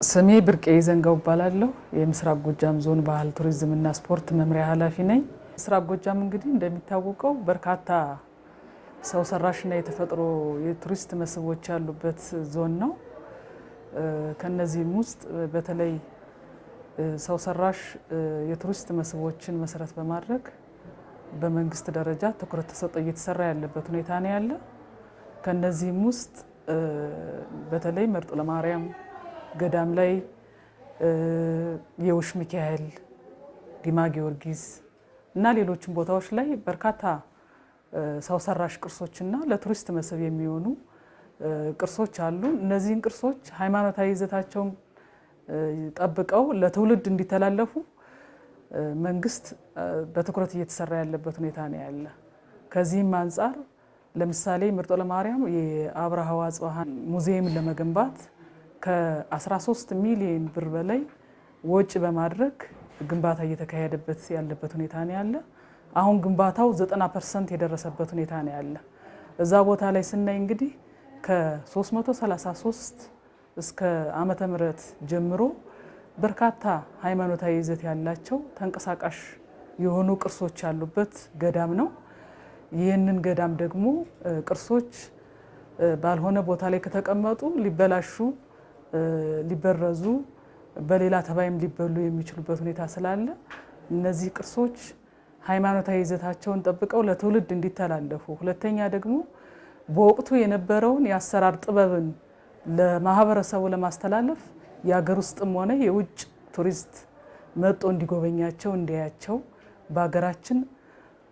ስሜ ብርቄ ይዘንጋው እባላለሁ። የምስራቅ ጎጃም ዞን ባህል ቱሪዝም እና ስፖርት መምሪያ ኃላፊ ነኝ። ምስራቅ ጎጃም እንግዲህ እንደሚታወቀው በርካታ ሰው ሰራሽና የተፈጥሮ የቱሪስት መስህቦች ያሉበት ዞን ነው። ከነዚህም ውስጥ በተለይ ሰው ሰራሽ የቱሪስት መስህቦችን መሰረት በማድረግ በመንግስት ደረጃ ትኩረት ተሰጥቶ እየተሰራ ያለበት ሁኔታ ነው ያለ። ከነዚህም ውስጥ በተለይ መርጦ ለማርያም ገዳም ላይ የውሽ ሚካኤል፣ ዲማ ጊዮርጊስ እና ሌሎችም ቦታዎች ላይ በርካታ ሰው ሰራሽ ቅርሶችና ለቱሪስት መስህብ የሚሆኑ ቅርሶች አሉ። እነዚህን ቅርሶች ሃይማኖታዊ ይዘታቸውን ጠብቀው ለትውልድ እንዲተላለፉ መንግስት በትኩረት እየተሰራ ያለበት ሁኔታ ነው ያለ። ከዚህም አንፃር ለምሳሌ መርጦ ለማርያም የአብርሃ ወአጽብሃን ሙዚየም ለመገንባት ከ13 ሚሊዮን ብር በላይ ወጪ በማድረግ ግንባታ እየተካሄደበት ያለበት ሁኔታ ነው ያለ። አሁን ግንባታው 90% የደረሰበት ሁኔታ ነው ያለ። እዛ ቦታ ላይ ስናይ እንግዲህ ከ333 እስከ ዓመተ ምህረት ጀምሮ በርካታ ሃይማኖታዊ ይዘት ያላቸው ተንቀሳቃሽ የሆኑ ቅርሶች ያሉበት ገዳም ነው። ይህንን ገዳም ደግሞ ቅርሶች ባልሆነ ቦታ ላይ ከተቀመጡ ሊበላሹ ሊበረዙ በሌላ ተባይም ሊበሉ የሚችሉበት ሁኔታ ስላለ እነዚህ ቅርሶች ሃይማኖታዊ ይዘታቸውን ጠብቀው ለትውልድ እንዲተላለፉ፣ ሁለተኛ ደግሞ በወቅቱ የነበረውን የአሰራር ጥበብን ለማህበረሰቡ ለማስተላለፍ የሀገር ውስጥም ሆነ የውጭ ቱሪስት መጥቶ እንዲጎበኛቸው እንዲያያቸው በሀገራችን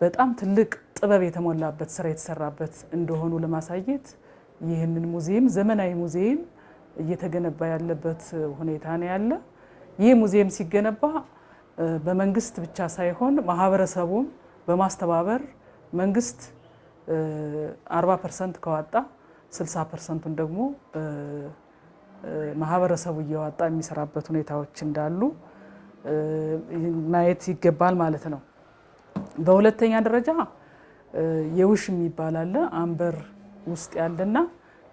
በጣም ትልቅ ጥበብ የተሞላበት ስራ የተሰራበት እንደሆኑ ለማሳየት ይህንን ሙዚየም ዘመናዊ ሙዚየም እየተገነባ ያለበት ሁኔታ ነው ያለ። ይህ ሙዚየም ሲገነባ በመንግስት ብቻ ሳይሆን ማህበረሰቡም በማስተባበር መንግስት 40% ከዋጣ 60%ን ደግሞ ማህበረሰቡ እየዋጣ የሚሰራበት ሁኔታዎች እንዳሉ ማየት ይገባል ማለት ነው። በሁለተኛ ደረጃ የውሽ የሚባል አለ አንበር ውስጥ ያለና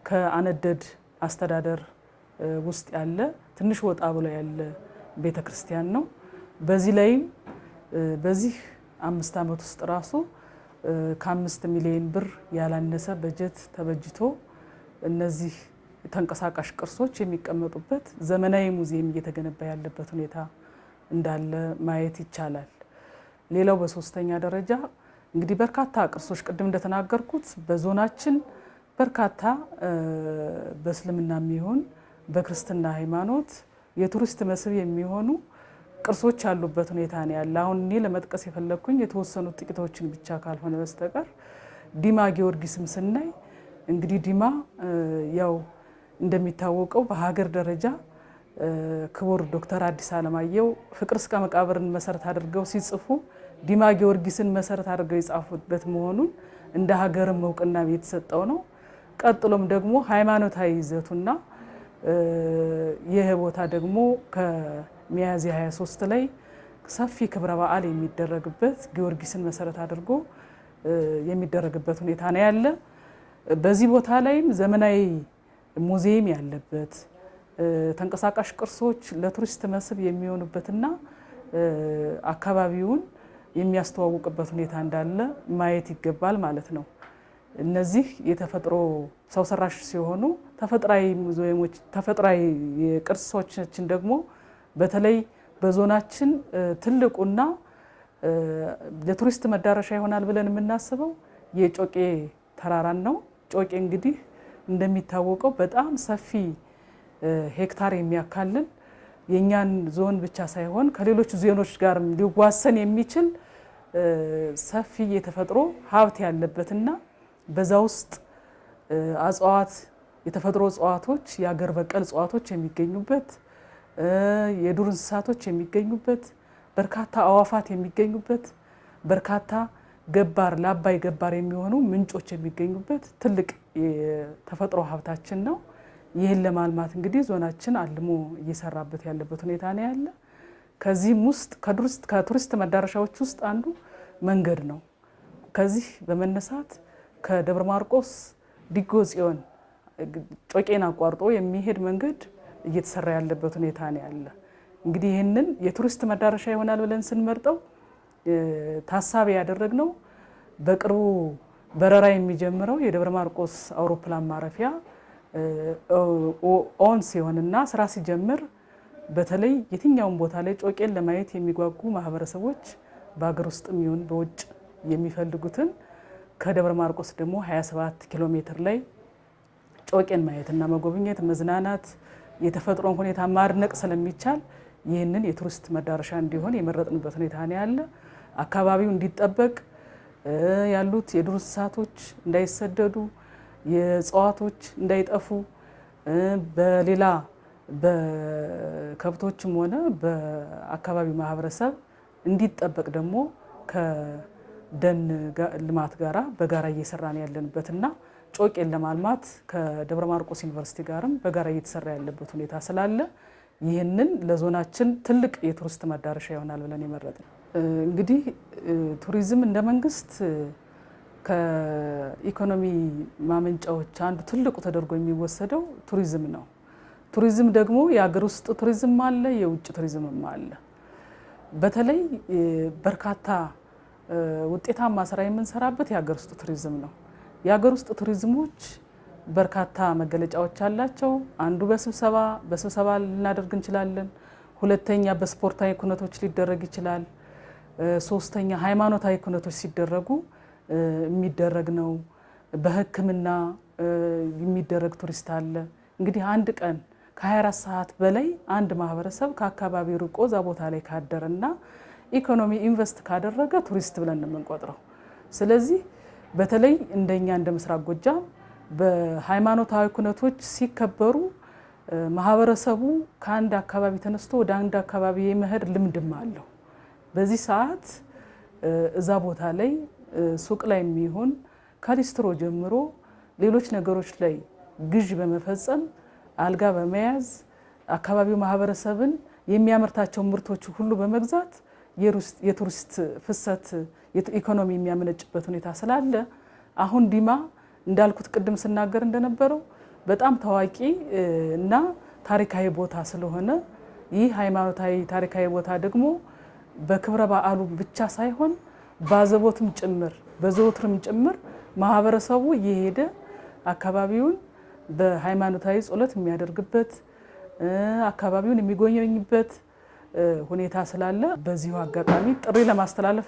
ከአነደድ አስተዳደር ውስጥ ያለ ትንሽ ወጣ ብሎ ያለ ቤተክርስቲያን ነው። በዚህ ላይም በዚህ 5 ዓመት ውስጥ ራሱ ከ5 ሚሊዮን ብር ያላነሰ በጀት ተበጅቶ እነዚህ ተንቀሳቃሽ ቅርሶች የሚቀመጡበት ዘመናዊ ሙዚየም እየተገነባ ያለበት ሁኔታ እንዳለ ማየት ይቻላል። ሌላው በሶስተኛ ደረጃ እንግዲህ በርካታ ቅርሶች ቅድም እንደተናገርኩት በዞናችን በርካታ በእስልምና የሚሆን በክርስትና ሃይማኖት የቱሪስት መስህብ የሚሆኑ ቅርሶች ያሉበት ሁኔታ ነው ያለ። አሁን እኔ ለመጥቀስ የፈለኩኝ የተወሰኑ ጥቂቶችን ብቻ ካልሆነ በስተቀር ዲማ ጊዮርጊስም ስናይ እንግዲህ ዲማ ያው እንደሚታወቀው በሀገር ደረጃ ክቡር ዶክተር አዲስ አለማየሁ ፍቅር እስከ መቃብርን መሰረት አድርገው ሲጽፉ ዲማ ጊዮርጊስን መሰረት አድርገው የጻፉበት መሆኑን እንደ ሀገርም እውቅና የተሰጠው ነው። ቀጥሎም ደግሞ ሃይማኖታዊ ይዘቱና ይህ ቦታ ደግሞ ከሚያዝያ 23 ላይ ሰፊ ክብረ በዓል የሚደረግበት ጊዮርጊስን መሰረት አድርጎ የሚደረግበት ሁኔታ ነው ያለ። በዚህ ቦታ ላይም ዘመናዊ ሙዚየም ያለበት ተንቀሳቃሽ ቅርሶች ለቱሪስት መስህብ የሚሆኑበትና አካባቢውን የሚያስተዋውቅበት ሁኔታ እንዳለ ማየት ይገባል ማለት ነው። እነዚህ የተፈጥሮ ሰው ሰራሽ ሲሆኑ ተፈጥሯዊ ሙዚየሞች ተፈጥሯዊ ቅርሶችን ደግሞ በተለይ በዞናችን ትልቁና ለቱሪስት መዳረሻ ይሆናል ብለን የምናስበው የጮቄ ተራራን ነው። ጮቄ እንግዲህ እንደሚታወቀው በጣም ሰፊ ሄክታር የሚያካልል የኛን ዞን ብቻ ሳይሆን ከሌሎች ዞኖች ጋር ሊዋሰን የሚችል ሰፊ የተፈጥሮ ሀብት ያለበትና በዛ ውስጥ እጽዋት የተፈጥሮ እጽዋቶች የአገር በቀል እጽዋቶች የሚገኙበት የዱር እንስሳቶች የሚገኙበት በርካታ አዋፋት የሚገኙበት በርካታ ገባር ለአባይ ገባር የሚሆኑ ምንጮች የሚገኙበት ትልቅ የተፈጥሮ ሀብታችን ነው። ይህን ለማልማት እንግዲህ ዞናችን አልሞ እየሰራበት ያለበት ሁኔታ ነው ያለ። ከዚህም ውስጥ ከቱሪስት መዳረሻዎች ውስጥ አንዱ መንገድ ነው። ከዚህ በመነሳት ከደብረ ማርቆስ ዲጎ ጽዮን ጮቄን አቋርጦ የሚሄድ መንገድ እየተሰራ ያለበት ሁኔታ ነው ያለ። እንግዲህ ይህንን የቱሪስት መዳረሻ ይሆናል ብለን ስንመርጠው ታሳቢ ያደረግነው በቅርቡ በረራ የሚጀምረው የደብረ ማርቆስ አውሮፕላን ማረፊያ ኦን ሲሆንና ስራ ሲጀምር በተለይ የትኛውን ቦታ ላይ ጮቄን ለማየት የሚጓጉ ማህበረሰቦች በአገር ውስጥም ይሁን በውጭ የሚፈልጉትን ከደብረ ማርቆስ ደግሞ 27 ኪሎ ሜትር ላይ ጮቄን ማየትና መጎብኘት፣ መዝናናት፣ የተፈጥሮን ሁኔታ ማድነቅ ስለሚቻል ይህንን የቱሪስት መዳረሻ እንዲሆን የመረጥንበት ሁኔታ ነው ያለ። አካባቢው እንዲጠበቅ ያሉት የዱር እንስሳቶች እንዳይሰደዱ፣ የእጽዋቶች እንዳይጠፉ፣ በሌላ በከብቶችም ሆነ በአካባቢው ማህበረሰብ እንዲጠበቅ ደግሞ ከደን ልማት ጋራ በጋራ እየሰራን ያለንበትና ጮቄን ለማልማት ከደብረ ማርቆስ ዩኒቨርሲቲ ጋርም በጋራ እየተሰራ ያለበት ሁኔታ ስላለ ይህንን ለዞናችን ትልቅ የቱሪስት መዳረሻ ይሆናል ብለን የመረጥን። እንግዲህ ቱሪዝም እንደ መንግስት ከኢኮኖሚ ማመንጫዎች አንዱ ትልቁ ተደርጎ የሚወሰደው ቱሪዝም ነው። ቱሪዝም ደግሞ የሀገር ውስጥ ቱሪዝም አለ፣ የውጭ ቱሪዝምም አለ። በተለይ በርካታ ውጤታማ ስራ የምንሰራበት የሀገር ውስጥ ቱሪዝም ነው። የሀገር ውስጥ ቱሪዝሞች በርካታ መገለጫዎች አላቸው። አንዱ በስብሰባ ልናደርግ እንችላለን። ሁለተኛ በስፖርታዊ ኩነቶች ሊደረግ ይችላል። ሶስተኛ ሃይማኖታዊ ኩነቶች ሲደረጉ የሚደረግ ነው። በሕክምና የሚደረግ ቱሪስት አለ። እንግዲህ አንድ ቀን ከ24 ሰዓት በላይ አንድ ማህበረሰብ ከአካባቢው ርቆ እዛ ቦታ ላይ ካደረና ኢኮኖሚ ኢንቨስት ካደረገ ቱሪስት ብለን ነው የምንቆጥረው። ስለዚህ በተለይ እንደኛ እንደ ምስራቅ ጎጃም በሃይማኖታዊ ኩነቶች ሲከበሩ ማህበረሰቡ ከአንድ አካባቢ ተነስቶ ወደ አንድ አካባቢ የመሄድ ልምድም አለው። በዚህ ሰዓት እዛ ቦታ ላይ ሱቅ ላይ የሚሆን ከሊስትሮ ጀምሮ ሌሎች ነገሮች ላይ ግዥ በመፈጸም አልጋ በመያዝ አካባቢው ማህበረሰብን የሚያመርታቸው ምርቶች ሁሉ በመግዛት የቱሪስት ፍሰት ኢኮኖሚ የሚያመነጭበት ሁኔታ ስላለ አሁን ዲማ እንዳልኩት ቅድም ስናገር እንደነበረው በጣም ታዋቂ እና ታሪካዊ ቦታ ስለሆነ ይህ ሃይማኖታዊ ታሪካዊ ቦታ ደግሞ በክብረ በዓሉ ብቻ ሳይሆን ባዘቦትም ጭምር በዘወትርም ጭምር ማህበረሰቡ እየሄደ አካባቢውን በሃይማኖታዊ ጸሎት የሚያደርግበት አካባቢውን የሚጎበኝበት ሁኔታ ስላለ በዚሁ አጋጣሚ ጥሪ ለማስተላለፍ